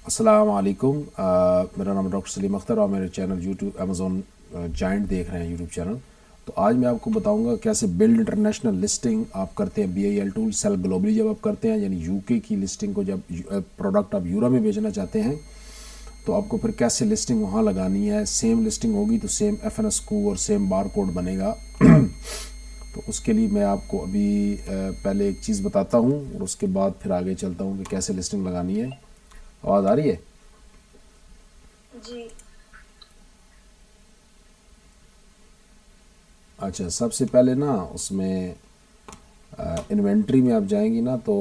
अस्सलाम वालेकुम। मेरा नाम है डॉक्टर सलीम अख्तर और मेरे चैनल यूट्यूब अमेज़ॉन जाइंट देख रहे हैं यूट्यूब चैनल। तो आज मैं आपको बताऊंगा कैसे बिल्ड इंटरनेशनल लिस्टिंग आप करते हैं BIL टूल सेल ग्लोबली जब आप करते हैं, यानी यूके की लिस्टिंग को जब प्रोडक्ट आप यूरो में बेचना चाहते हैं तो आपको फिर कैसे लिस्टिंग वहाँ लगानी है। सेम लिस्टिंग होगी तो सेम FNS को और सेम बार कोड बनेगा। तो उसके लिए मैं आपको अभी पहले एक चीज़ बताता हूँ और उसके बाद फिर आगे चलता हूँ कि कैसे लिस्टिंग लगानी है। आवाज़ आ रही है? जी। अच्छा, सबसे पहले ना उसमें इन्वेंट्री में आप जाएंगी ना तो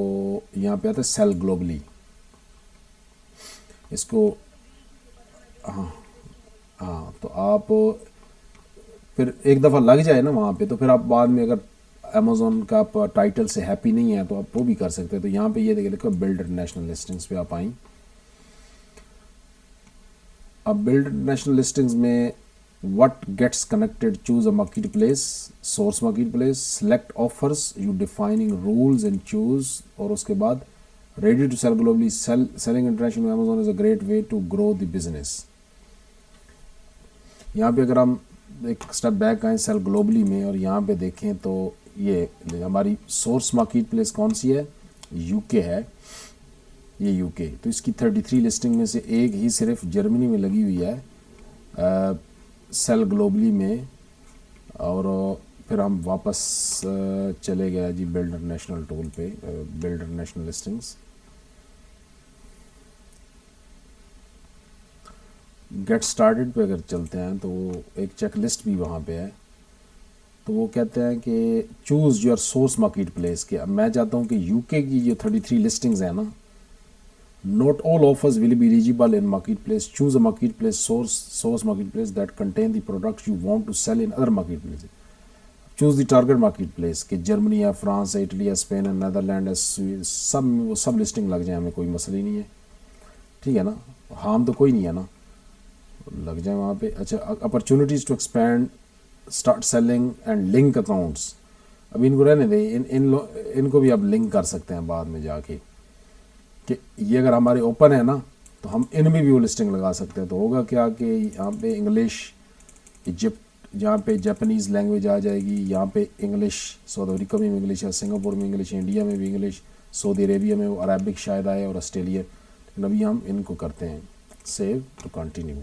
यहाँ पे आता है सेल ग्लोबली। इसको हाँ, तो आप फिर एक दफ़ा लग जाए ना वहाँ पे तो फिर आप बाद में अगर अमेज़ोन का आप टाइटल से हैप्पी नहीं है तो आप वो भी कर सकते हैं। तो यहाँ पे ये देखिए लिखो बिल्ड इंटरनेशनल लिस्टिंग्स पे आप आई। अब बिल्ड इंटरनेशनल लिस्टिंग्स में what gets connected, choose a marketplace, source marketplace, select offers, you defining rules and choose, और उसके बाद ready to sell globally, selling international on Amazon is a great way to grow the business। यहाँ पे अगर हम एक step back आए cell globally में और यहाँ पे देखें तो ये हमारी सोर्स मार्केट प्लेस कौन सी है, यूके है। ये यूके तो इसकी 33 लिस्टिंग में से एक ही सिर्फ जर्मनी में लगी हुई है सेल ग्लोबली में। और फिर हम वापस चले गए जी बिल्ड इंटरनेशनल टूल पे, build international listings. Get started पे अगर चलते हैं तो एक चेक लिस्ट भी वहाँ पे है। तो वो कहते हैं कि choose your source market place के। अब मैं चाहता हूँ कि यूके की जो 33 लिस्टिंग्स हैं ना, not all offers will be eligible in marketplace, choose a marketplace source marketplace that contain the products you want to sell in other marketplaces, choose the target marketplace कि जर्मनी है, France है, Italy है, Spain है, Netherlands है, सब listing लग जाए, हमें कोई मसला ही नहीं है। ठीक है ना, हार्म तो कोई नहीं है ना, लग जाए वहाँ पे। अच्छा, opportunities to expand, start selling and link accounts. अब इनको रहने दें, इनको भी आप लिंक कर सकते हैं बाद में जाके कि ये अगर हमारे ओपन है ना तो हम इनमें भी वो लिस्टिंग लगा सकते हैं। तो होगा क्या कि यहाँ पे इंग्लिश इजिप्ट, यहाँ पे जापानीज़ लैंग्वेज आ जाएगी, यहाँ पे इंग्लिश साउथ अफ्रीका में भी इंग्लिश है, सिंगापुर में इंग्लिश है, इंडिया में भी इंग्लिश, सऊदी अरेबिया में वो अरबिक शायद आए और ऑस्ट्रेलिया। लेकिन अभी हम इनको करते हैं सेव टू कंटिन्यू।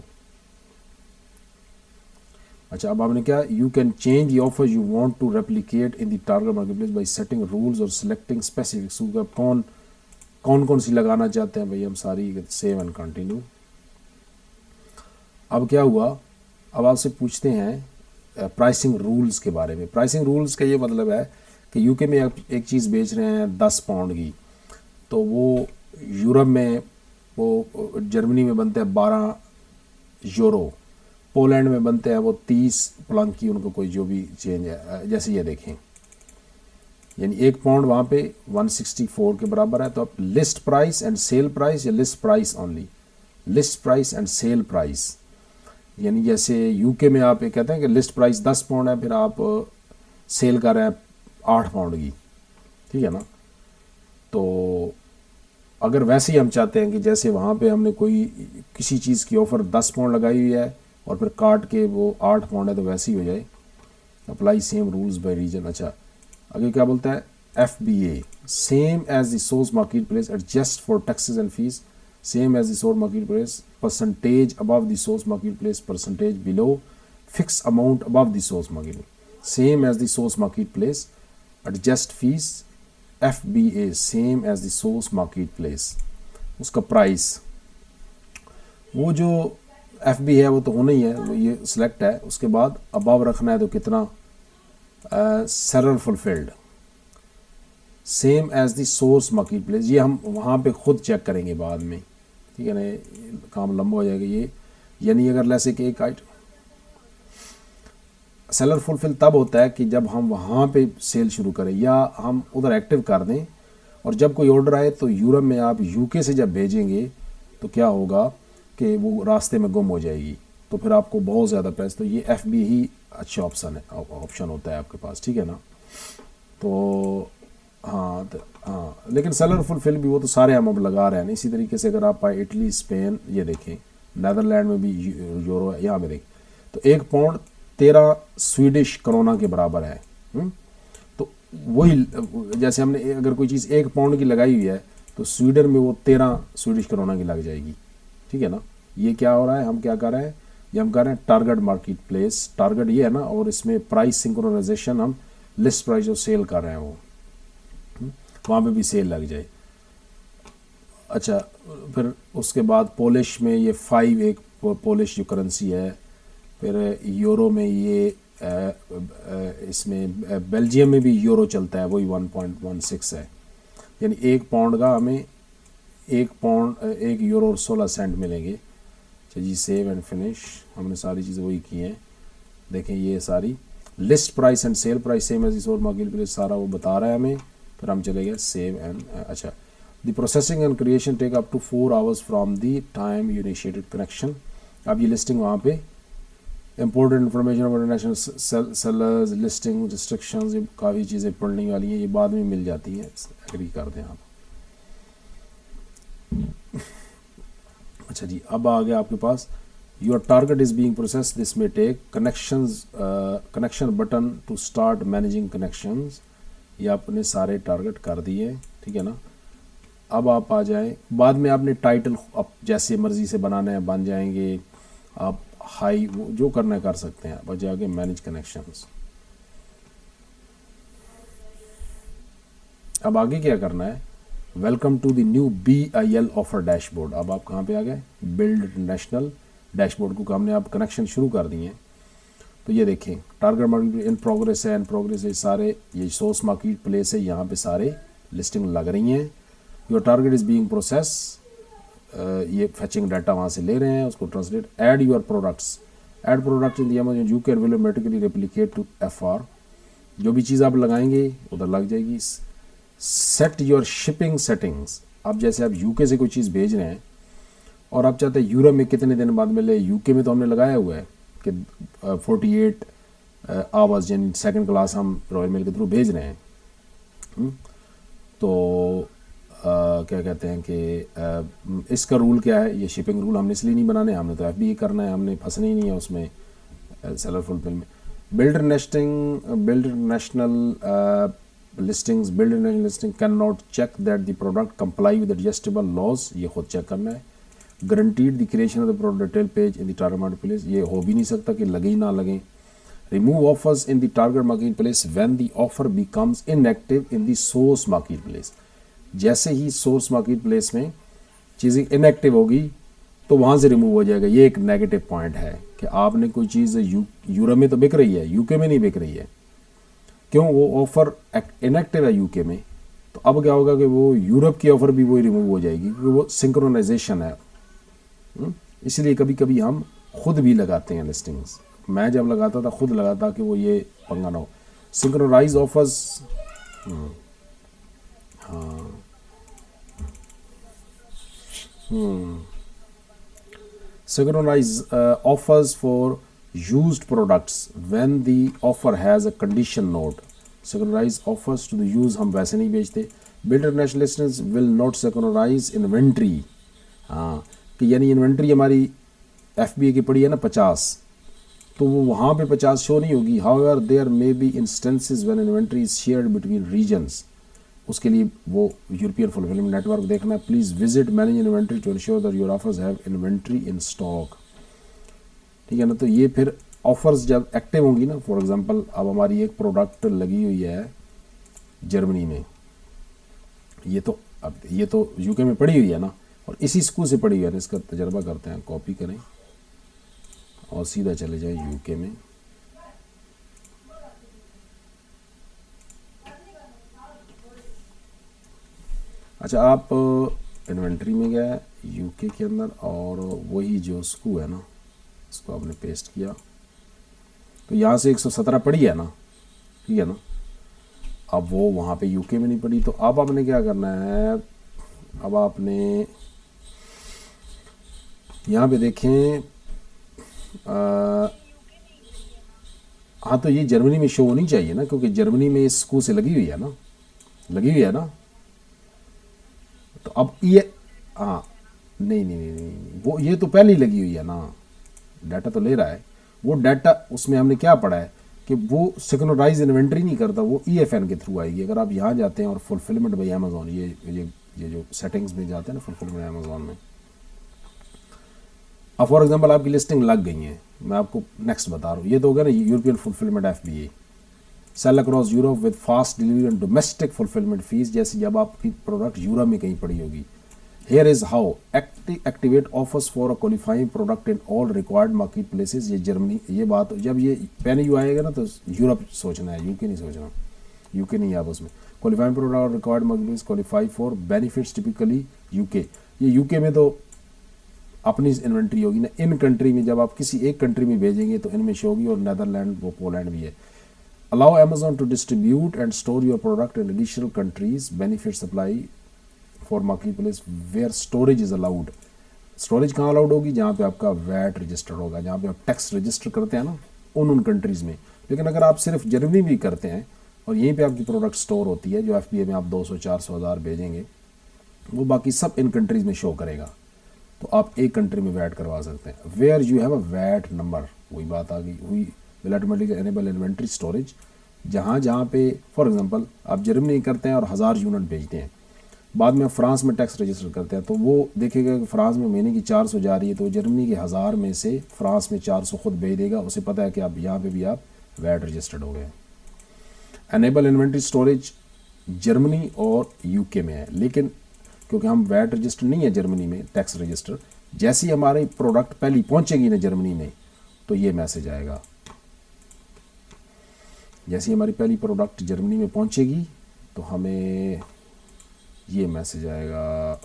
अच्छा, अब आपने क्या, you can change the offer you want to replicate in the target marketplace by setting rules और सिलेक्टिंग स्पेसिफिक्स। कौन कौन सी लगाना चाहते हैं भाई, हम सारी सेव एंड कंटिन्यू। अब क्या हुआ, अब आपसे पूछते हैं प्राइसिंग रूल्स के बारे में। प्राइसिंग रूल्स का ये मतलब है कि यूके में आप एक चीज़ बेच रहे हैं 10 पाउंड की, तो वो यूरोप में, वो जर्मनी में बनते हैं 12 यूरो, पोलैंड में बनते हैं वो 30 प्लंक की, उनको कोई जो भी चेंज है। जैसे ये देखें, यानी 1 पाउंड वहाँ पे 164 के बराबर है। तो आप list price and sale price या list price only, list price and sale price, यानी जैसे यूके में आप ये कहते हैं कि लिस्ट प्राइस 10 पाउंड है, फिर आप सेल कर रहे हैं 8 पाउंड की। ठीक है ना, तो अगर वैसे ही हम चाहते हैं कि जैसे वहाँ पे हमने कोई किसी चीज़ की ऑफ़र 10 पाउंड लगाई हुई है और फिर काट के वो 8 पाउंड है, तो वैसे ही हो जाए। Apply same rules by region. अच्छा, आगे क्या बोलता है, FBA same as the source market place, adjust for taxes and fees, same as the source market place, percentage above the source market place, percentage below, fix amount above the source market, same as the source market place, adjust fees. FBA same as the source market place, उसका price, वो जो FBA है वो तो होना ही है, वो ये सिलेक्ट है। उसके बाद अबव रखना है तो कितना, seller fulfilled, same as the source market place. ये हम वहाँ पे खुद चेक करेंगे बाद में, ठीक है ना, ये काम लंबा हो जाएगा ये। यानी अगर जैसे कि एक आइटम सेलर फुलफिल तब होता है कि जब हम वहाँ पे सेल शुरू करें या हम उधर एक्टिव कर दें, और जब कोई ऑर्डर आए तो यूरोप में आप यूके से जब भेजेंगे तो क्या होगा कि वो रास्ते में गुम हो जाएगी, तो फिर आपको बहुत ज़्यादा पैसे। तो ये FBA ही अच्छा ऑप्शन होता है आपके पास। ठीक है ना, तो हाँ, लेकिन सेलर फुलफिल भी वो तो सारे हम अब लगा रहे हैं। इसी तरीके से अगर आप आए इटली, स्पेन, ये देखें नेदरलैंड में भी यूरो है, यहाँ पे देखें तो 1 पाउंड 13 स्वीडिश करोना के बराबर है। तो वही जैसे हमने अगर कोई चीज़ 1 पाउंड की लगाई हुई है तो स्वीडन में वो 13 स्वीडिश करोना की लग जाएगी। ठीक है ना। ये क्या हो रहा है, हम क्या कर रहे हैं, ये हम कर रहे हैं टारगेट मार्केट प्लेस। टारगेट ये है ना, और इसमें प्राइस सिंक्रोनाइजेशन हम लिस्ट प्राइस जो सेल कर रहे हैं वो वहाँ पे भी सेल लग जाए। अच्छा, फिर उसके बाद पोलिश में ये 5 एक पोलिश जो करेंसी है। फिर यूरो में ये इसमें बेल्जियम में भी यूरो चलता है, वही 1.16 है। यानी 1 पाउंड का हमें 1 यूरो और 16 सेंट मिलेंगे। अच्छा जी, सेव एंड फिनिश। हमने सारी चीज़ें वही की हैं। देखें ये सारी list price and sale price same as इस और मार्केट प्लेस सारा वो बता रहा है हमें। फिर हम चले गए सेव एंड अच्छा, the processing and creation take up to 4 hours from the time you initiated connection. अब ये लिस्टिंग वहाँ पे important information of international sellers, listing restrictions, ये काफ़ी चीज़ें पढ़ने वाली हैं, ये बाद में मिल जाती हैं, एग्री कर दें आप। अच्छा जी, अब आ गया आपके पास your target is being process, this में take connection button to start managing connections. ये आपने सारे टारगेट कर दिए। ठीक है ना। अब आप आ जाएं, बाद में आपने टाइटल आप जैसे मर्जी से बनाने हैं बन जाएंगे, आप हाई जो करना है कर सकते हैं। अब जाके मैनेज कनेक्शंस। अब आगे क्या करना है, welcome to the new BIL offer dashboard. अब आप कहाँ पे आ गए, बिल्ड इंटरनेशनल डैशबोर्ड को हमने आप कनेक्शन शुरू कर दिए हैं। तो ये देखें टारगेट मार्केट इन प्रोग्रेस है, इन प्रोग्रेस है सारे, ये सोर्स मार्केट प्लेस है, यहाँ पे सारे लिस्टिंग लग रही हैं। Your target is being process, ये फैचिंग डाटा वहाँ से ले रहे हैं, उसको translate. Add your products, add product in the you can will automatically replicate to FR। जो भी चीज़ आप लगाएंगे उधर लग जाएगी। सेट योर शिपिंग सेटिंग्स, अब जैसे आप UK से कोई चीज़ भेज रहे हैं और आप चाहते हैं यूरोप में कितने दिन बाद मिले। UK में तो हमने लगाया हुआ है कि 48 आवर्स यानी सेकंड क्लास हम रॉयल मेल के थ्रू भेज रहे हैं। तो क्या कहते हैं कि इसका रूल क्या है, ये शिपिंग रूल हमने इसलिए नहीं बनाने, हमने तो FBA करना है, हमने फंसना ही नहीं है उसमें सेलर फुलफिल में। Build national listings, build in listing cannot check that the product comply with adjustable laws, ये खुद चेक करना है। guaranteed the creation of the product detail page in the target marketplace, ये हो भी नहीं सकता कि लगे ही ना लगे। remove offers in the target marketplace when the offer becomes inactive in the source marketplace, जैसे ही source marketplace में चीज़ें inactive होगी तो वहाँ से रिमूव हो जाएगा। ये एक नेगेटिव पॉइंट है कि आपने कोई चीज़ यूरोप में तो बिक रही है, UK में नहीं बिक रही है, क्यों, वो ऑफ़र इनएक्टिव है UK में। तो अब क्या होगा कि वो यूरोप की ऑफ़र भी वो रिमूव हो जाएगी क्योंकि वो सिंक्रोनाइजेशन है। इसलिए कभी कभी हम खुद भी लगाते हैं लिस्टिंग्स। मैं जब लगाता था खुद लगाता कि वो ये पंगा ना हो। सिंक्रोनाइज ऑफर्स, हाँ, synchronize offers for used products when the offer has a condition note. Synchronize offers to the use, हम वैसे नहीं बेचते। Build international listings will not synchronize inventory, हाँ, कि यानी इन्वेंट्री हमारी FBA की पड़ी है ना 50, तो वो वहाँ पे 50 शो नहीं होगी। However, there may be instances when inventory is shared between regions, उसके लिए वो यूरोपियन फुलफिलमेंट नेटवर्क देखना है। Please visit manage inventory to ensure that your offers have inventory in stock. ठीक है ना। तो ये फिर ऑफर्स जब एक्टिव होंगी ना, फॉर एग्जांपल अब हमारी एक प्रोडक्ट लगी हुई है जर्मनी में, ये तो अब ये तो UK में पड़ी हुई है ना, और इसी स्कूल से पड़ी हुई है ना, इसका तजर्बा करते हैं। कॉपी करें और सीधा चले जाए UK में। अच्छा, आप इन्वेंट्री में गए UK के अंदर और वही जो स्कू है ना, इसको आपने पेस्ट किया, तो यहाँ से 117 पड़ी है ना, ठीक है ना। अब वो वहाँ पे UK में नहीं पड़ी, तो अब आपने क्या करना है, अब आपने यहाँ पे देखें, हाँ, तो ये जर्मनी में शो होनी चाहिए ना, क्योंकि जर्मनी में इस स्कू से लगी हुई है ना। लगी हुई है ना। तो अब ये, हाँ, नहीं नहीं नहीं नहीं नहीं, वो ये तो पहले ही लगी हुई है ना, डाटा तो ले रहा है। वो डाटा उसमें हमने क्या पढ़ा है कि वो सिक्नोराइज इन्वेंट्री नहीं करता, वो EFN के थ्रू आएगी। अगर आप यहाँ जाते हैं और फुलफिलमेंट बाई अमेजोन, ये जो सेटिंग्स में जाते हैं ना फुलफिलमेंट अमेजोन में, अब फॉर एग्जांपल आपकी लिस्टिंग लग गई है, मैं आपको नेक्स्ट बता रहा हूँ। ये तो हो गया ना European fulfilment FBA, sell across Europe with fast delivery and domestic fulfilment fees, जैसे जब आपकी प्रोडक्ट यूरोप में कहीं पड़ी होगी। Here is how activate offers for a qualifying product in all required market places. ये जर्मनी, ये बात जब ये पेन यू आएगा ना तो यूरोप सोचना है, UK नहीं सोचना, UK नहीं आप उसमें। Qualifying product required market place qualify for benefits typically UK। ये UK में तो अपनी इन्वेंट्री होगी ना, इन कंट्री में जब आप किसी एक कंट्री में भेजेंगे तो इनमें शो होगी, और नेदरलैंड, वो पोलैंड भी है। Allow Amazon to distribute and store your product in additional countries. Benefit supply for marketplace where storage is allowed. Storage कहाँ अलाउड होगी? जहाँ पे आपका वैट रजिस्टर्ड होगा, जहाँ पे आप टैक्स रजिस्टर करते हैं ना, उन कंट्रीज़ में। लेकिन अगर आप सिर्फ जर्मनी भी करते हैं और यहीं पे आपकी प्रोडक्ट स्टोर होती है, जो FBA में आप 200, 400, 1000 भेजेंगे, वो बाकी सब इन कंट्रीज़ में शो करेगा। तो आप एक कंट्री में वैट करवा सकते हैं। Where you have a VAT number, वही बात आ गई हुई, will automatically enable inventory storage. जहाँ जहाँ पे फॉर एग्जांपल आप जर्मनी करते हैं और 1000 यूनिट भेजते हैं, बाद में आप फ्रांस में टैक्स रजिस्टर करते हैं, तो वो देखेगा कि फ्रांस में महीने की 400 जा रही है, तो जर्मनी के 1000 में से फ्रांस में 400 खुद भेज देगा। उसे पता है कि आप यहाँ पे भी आप वैट रजिस्टर्ड हो गए। एनेबल इन्वेंट्री स्टोरेज जर्मनी और UK में है, लेकिन क्योंकि हम वैट रजिस्टर नहीं है जर्मनी में, टैक्स रजिस्टर, जैसे ही हमारी प्रोडक्ट पहली पहुंचेगी ना जर्मनी में, तो ये मैसेज आएगा। जैसे ही हमारी पहली प्रोडक्ट जर्मनी में पहुंचेगी तो हमें ये मैसेज आएगा,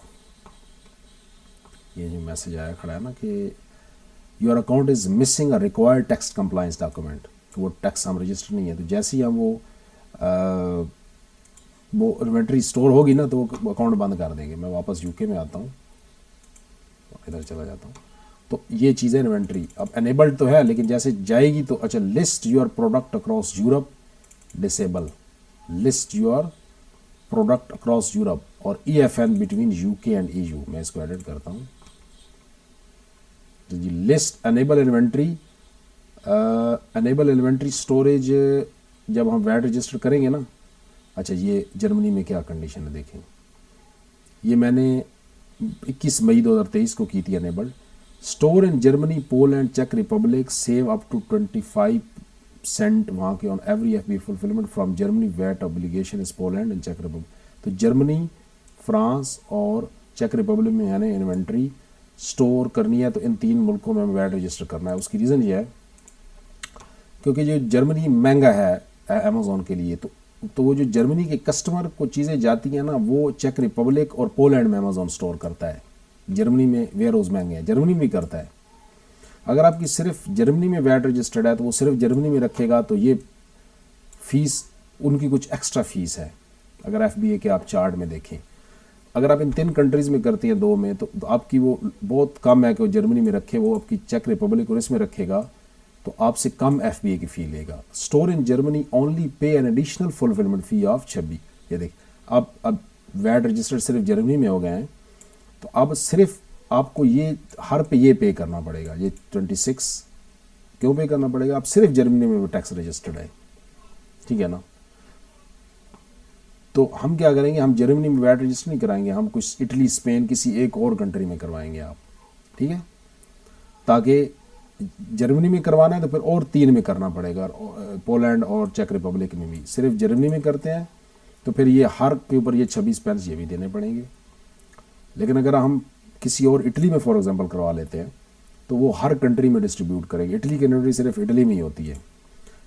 ये जो मैसेज आया खड़ा है ना कि your account is missing a required tax compliance document. तो वो टैक्स हम रजिस्टर नहीं है, तो जैसे ही हम वो इन्वेंट्री स्टोर होगी ना, तो वो अकाउंट बंद कर देंगे। मैं वापस UK में आता हूँ, इधर चला जाता हूँ। तो ये चीज़ें इन्वेंट्री अब एनेबल्ड तो है, लेकिन जैसे जाएगी तो अच्छा, list your product across Europe disable, list your product across Europe, और EFN between UK and EU। मैं इसको एडिट करता हूँ। तो जी लिस्ट एनेबल इन्वेंट्री स्टोरेज, जब हम वैट रजिस्टर करेंगे ना, अच्छा ये जर्मनी में क्या कंडीशन है देखें। ये मैंने 21 मई 2023 को की थी enabled. Store in Germany, Poland, चेक रिपब्लिक, सेव अप टू 25% वहाँ के on every FBA fulfilment from Germany, VAT obligation is Poland and चेक रिपब्लिक। तो जर्मनी, फ्रांस और चेक रिपब्लिक में है इन्वेंट्री स्टोर करनी है, तो इन 3 मुल्कों में हमें वैट रजिस्टर करना है। उसकी रीज़न ये है क्योंकि जो जर्मनी महंगा है अमेज़ॉन के लिए, तो वो जो जर्मनी के कस्टमर को चीज़ें जाती हैं ना, वो चेक रिपब्लिक और पोलैंड में अमेज़ॉन स्टोर करता है। जर्मनी में वेयर हाउस महंगे हैं, जर्मनी में भी करता है। अगर आपकी सिर्फ जर्मनी में वैट रजिस्टर्ड है तो वो सिर्फ जर्मनी में रखेगा, तो ये फीस उनकी कुछ एक्स्ट्रा फीस है। अगर FBA के आप चार्ट में देखें, अगर आप इन 3 कंट्रीज़ में करते हैं 2 में, तो आपकी वो बहुत कम है कि वो जर्मनी में रखे, वो आपकी चेक रिपब्लिक और इसमें रखेगा तो आपसे कम FBA की फ़ी लेगा। Store in Germany only pay an additional fulfilment fee of 26। ये देख, अब वैट रजिस्टर्ड सिर्फ जर्मनी में हो गए हैं, तो अब सिर्फ आपको ये हर पे ये पे करना पड़ेगा। ये 26 क्यों पे करना पड़ेगा? अब सिर्फ जर्मनी में वो टैक्स रजिस्टर्ड है, ठीक है ना। तो हम क्या करेंगे, हम जर्मनी में वैट रजिस्टर नहीं कराएंगे, हम कुछ इटली, स्पेन, किसी एक और कंट्री में करवाएंगे आप, ठीक है। ताकि जर्मनी में करवाना है तो फिर और 3 में करना पड़ेगा, पोलैंड और चेक रिपब्लिक में भी। सिर्फ जर्मनी में करते हैं तो फिर ये हर के ऊपर ये 26 पेंस ये भी देने पड़ेंगे। लेकिन अगर हम किसी और इटली में फॉर एग्जांपल करवा लेते हैं तो वो हर कंट्री में डिस्ट्रीब्यूट करेंगे। इटली की इन्वेंट्री सिर्फ इटली में ही होती है।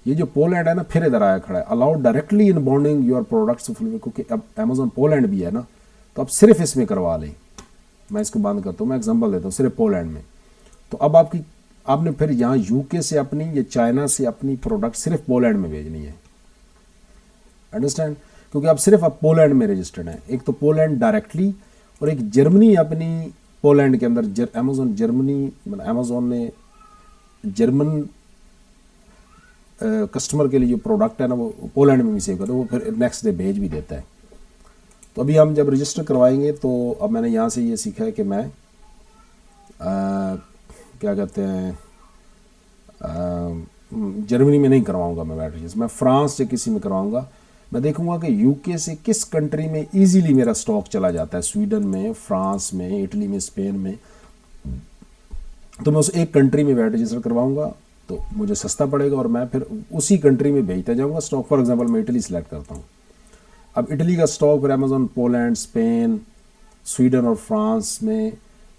ये जो पोलैंड है ना, फिर इधर आया खड़ा है, allowed directly in bonding your products, क्योंकि अब अमेजोन पोलैंड भी है ना, तो अब सिर्फ इसमें करवा लें। मैं इसको बंद करता हूँ, मैं एग्जांपल देता हूँ सिर्फ पोलैंड में। तो अब आपने फिर यहाँ UK से अपनी या चाइना से अपनी प्रोडक्ट सिर्फ पोलैंड में भेजनी है, अंडरस्टैंड। क्योंकि अब सिर्फ आप पोलैंड में रजिस्टर्ड हैं। एक तो पोलैंड डायरेक्टली, और एक जर्मनी अपनी पोलैंड के अंदर अमेजोन जर्मनी, मतलब अमेजोन ने जर्मन कस्टमर के लिए जो प्रोडक्ट है ना, वो पोलैंड में भी सेव करता है, वो फिर नेक्स्ट डे भेज भी देता है। तो अभी हम जब रजिस्टर करवाएंगे तो अब मैंने यहाँ से ये सीखा है कि मैं क्या कहते हैं जर्मनी में नहीं करवाऊंगा मैं वैट रजिस्टर, मैं फ्रांस से किसी में करवाऊंगा। मैं देखूंगा कि यूके से किस कंट्री में इजीली मेरा स्टॉक चला जाता है, स्वीडन में, फ्रांस में, इटली में, स्पेन में, तो मैं उस एक कंट्री में वैट रजिस्टर करवाऊंगा तो मुझे सस्ता पड़ेगा और मैं फिर उसी कंट्री में भेजता जाऊंगा स्टॉक। फॉर एग्जांपल मैं इटली सेलेक्ट करता हूँ, अब इटली का स्टॉक फिर अमेजोन पोलैंड, स्पेन, स्वीडन और फ्रांस में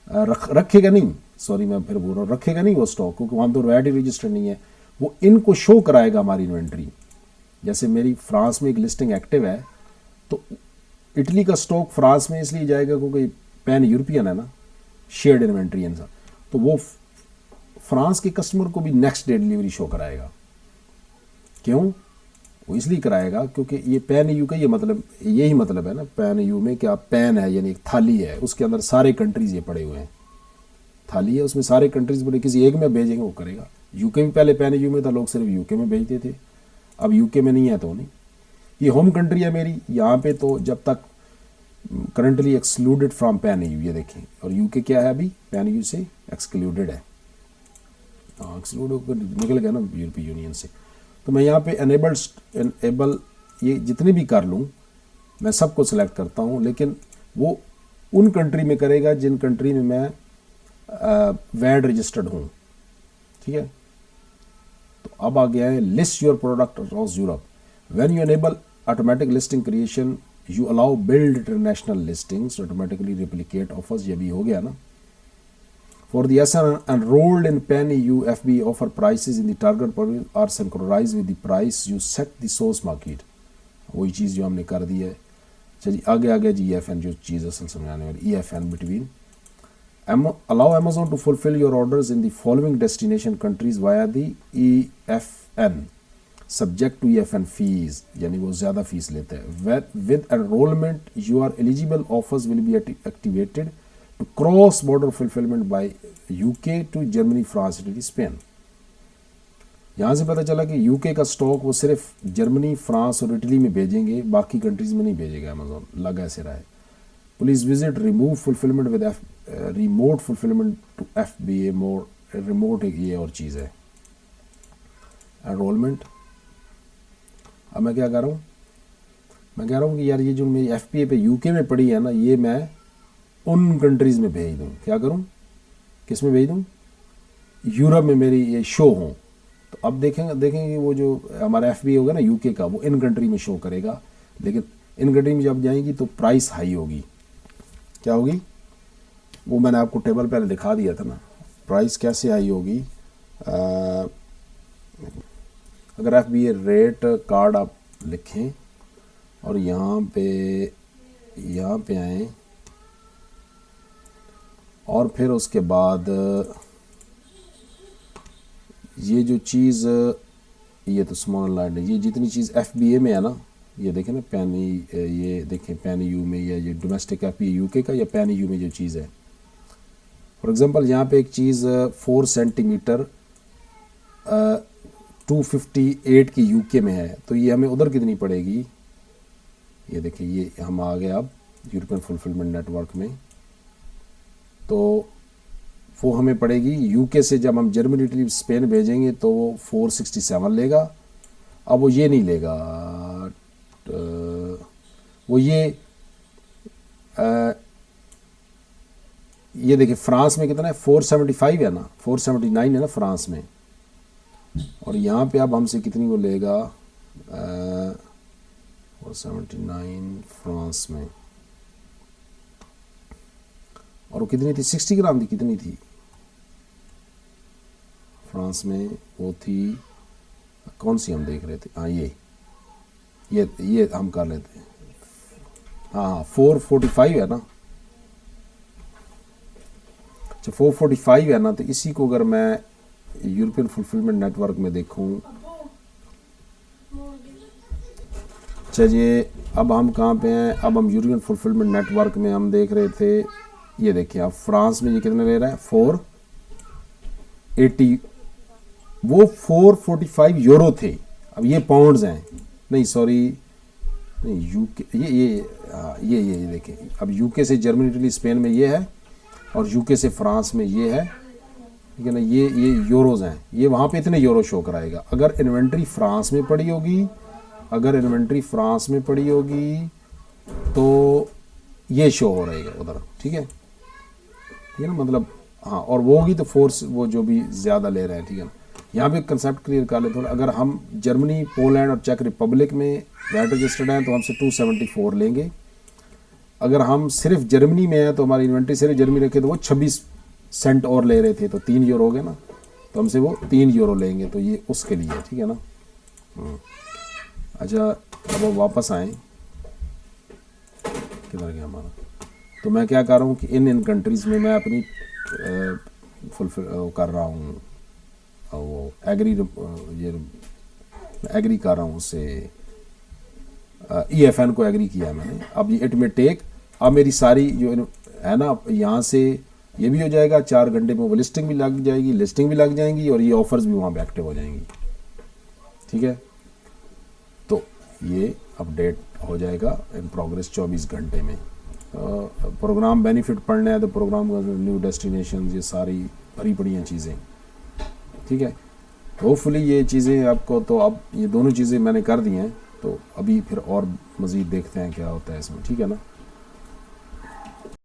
रखेगा नहीं, सॉरी मैं फिर बोल रहा हूँ, रखेगा नहीं वो स्टॉक, क्योंकि वहाँ तो वैट ही रजिस्टर नहीं है। वो इनको शो कराएगा हमारी इन्वेंट्री। जैसे मेरी फ्रांस में एक लिस्टिंग एक्टिव है तो इटली का स्टॉक फ्रांस में इसलिए जाएगा क्योंकि पैन यूरोपियन है ना, शेयर्ड इन्वेंट्री है ना, तो वो फ्रांस के कस्टमर को भी नेक्स्ट डे डिलीवरी शो कराएगा। क्यों? वो इसलिए कराएगा क्योंकि ये पैन यू का ये मतलब यही मतलब है ना, पैन यू में क्या, पैन है यानी एक थाली है, उसके अंदर सारे कंट्रीज ये पड़े हुए हैं, थाली है उसमें सारे कंट्रीज पड़े, किसी एक में भेजेंगे वो करेगा। यूके में पहले पैन यू में था, लोग सिर्फ यूके में भेजते थे, अब यूके में नहीं है तो नहीं। ये होम कंट्री है मेरी, यहाँ पे तो जब तक currently excluded from pan you, ये देखें, और यूके क्या है अभी पैन यू से एक्सक्लूडेड है, एक्सक्लूड निकल गया ना यूरोपीय यूनियन से। तो मैं यहाँ पे एनेबल ये जितने भी कर लूँ मैं सबको सिलेक्ट करता हूँ, लेकिन वो उन कंट्री में करेगा जिन कंट्री में मैं वैट रजिस्टर्ड हूँ, ठीक है। तो अब आ गया है list your product across Europe. When you enable automatic listing creation you allow build international listings automatically replicate offers, ये भी हो गया ना। For the SN enrolled in PAN-EU FBA offer prices in the target product are synchronized with the price you set the source market, वही चीज़ जो हमने कर दी है। चलिए आगे आगे जी EFN जो चीज़ असल समझाने वाली, EFN between allow Amazon to fulfill your orders in the following destination countries via the EFN subject to EFN fees, यानी वो ज़्यादा फीस लेते हैं। With enrollment your eligible offers will be activated to cross border fulfillment by UK to Germany, France, Italy, Spain। यहाँ से पता चला कि यूके का स्टॉक वो सिर्फ जर्मनी, फ्रांस और इटली में भेजेंगे, बाकी कंट्रीज में नहीं भेजेगा अमेजोन, लग ऐसे रहा है। Please visit remove fulfilment with remote fulfilment to FBA more, remote एक ये और चीज़ है एनरोलमेंट। अब मैं क्या कर रहा हूँ, मैं कह रहा हूँ कि यार ये जो मेरी FBA पे यूके में पड़ी है ना, ये मैं उन कंट्रीज़ में भेज दूँ। क्या करूँ, किस में भेज दूँ, यूरोप में मेरी ये शो हों। तो अब देखेंगे वो जो हमारा FBA होगा ना यूके का, वो इन कंट्री में शो करेगा, लेकिन इन कंट्री में जब जाएंगी तो प्राइस हाई होगी। क्या होगी, वो मैंने आपको टेबल पहले दिखा दिया था ना, प्राइस कैसे हाई होगी। अगर FBA रेट कार्ड आप लिखें और यहाँ पे आएँ और फिर उसके बाद ये जो चीज़, ये तो स्मॉल लाइन है, ये जितनी चीज़ FBA में है ना, ये देखें ना पैन, ये देखें पैन यू में, या ये डोमेस्टिक FBA यूके का या पैन यू में जो चीज़ है। फॉर एग्जांपल यहाँ पे एक चीज़ 4 सेंटीमीटर 258 की यूके में है, तो ये हमें उधर कितनी पड़ेगी, ये देखिए, ये हम आ गए अब यूरोपियन फुलफिलमेंट नेटवर्क में, तो वो हमें पड़ेगी यूके से जब हम जर्मनी, इटली, स्पेन भेजेंगे तो वो 467 लेगा। अब वो ये नहीं लेगा, वो ये देखिए फ्रांस में कितना है, 475 है ना, 479 है ना फ्रांस में, और यहाँ पे अब हमसे कितनी वो लेगा, 479 फ्रांस में, और वो कितनी थी, 60 ग्राम थी, कितनी थी फ्रांस में, वो थी कौन सी हम देख रहे थे, हाँ ये हम कर लेते हैं, हाँ 445 है ना, अच्छा 445 है ना, तो इसी को अगर मैं यूरोपियन फुलफिलमेंट नेटवर्क में देखूं, चलिए अब हम कहाँ पे हैं, अब हम यूरोपियन फुलफिलमेंट नेटवर्क में हम देख रहे थे, ये देखिए आप फ्रांस में ये कितने ले रहा है, 480, वो 445 यूरो थे, अब ये पाउंड्स हैं, नहीं सॉरी नहीं यूके ये देखें, अब यूके से जर्मनी इटली स्पेन में ये है और यूके से फ्रांस में ये है, ठीक है ना। ये यूरोज हैं, ये वहाँ पे इतने यूरो शो कराएगा। अगर इन्वेंट्री फ्रांस में पड़ी होगी, अगर इन्वेंट्री फ्रांस में पड़ी होगी तो ये शो हो रहेगा उधर, ठीक है ना, मतलब हाँ। और वो होगी तो फोर्स वो जो भी ज़्यादा ले रहे हैं, ठीक है ना। यहाँ पे कंसेप्ट क्लियर कर लेते हैं। अगर हम जर्मनी, पोलैंड और चेक रिपब्लिक में वैट रजिस्टर्ड हैं तो हमसे 274 लेंगे। अगर हम सिर्फ जर्मनी में हैं तो हमारी इन्वेंट्री सिर्फ जर्मनी रखे तो वो 26 सेंट और ले रहे थे, तो 3 यूरो हो गए ना, तो हमसे वो 3 यूरो लेंगे, तो ये उसके लिए, ठीक है ना। अच्छा, अब वो वापस आएँ, किधर गया हमारा। तो मैं क्या कर रहा हूँ कि इन कंट्रीज़ में मैं अपनी फुलफिल कर रहा हूँ, वो एग्री कर रहा हूँ उससे, EFN को एग्री किया मैंने। अब ये इट में टेक, अब मेरी सारी जो है ना, यहाँ से ये भी हो जाएगा 4 घंटे में, वो लिस्टिंग भी लग जाएगी, लिस्टिंग भी लग जाएंगी और ये ऑफर्स भी वहाँ पे एक्टिव हो जाएंगी, ठीक है। तो ये अपडेट हो जाएगा इन प्रोग्रेस 24 घंटे में। प्रोग्राम बेनिफिट पढ़ना है तो प्रोग्राम न्यू डेस्टिनेशन, ये सारी भरी पड़ी हैं चीज़ें, ठीक है। होपफुली ये चीज़ें आपको, तो अब ये दोनों चीज़ें मैंने कर दी हैं, तो अभी फिर और मज़ीद देखते हैं क्या होता है इसमें, ठीक है ना।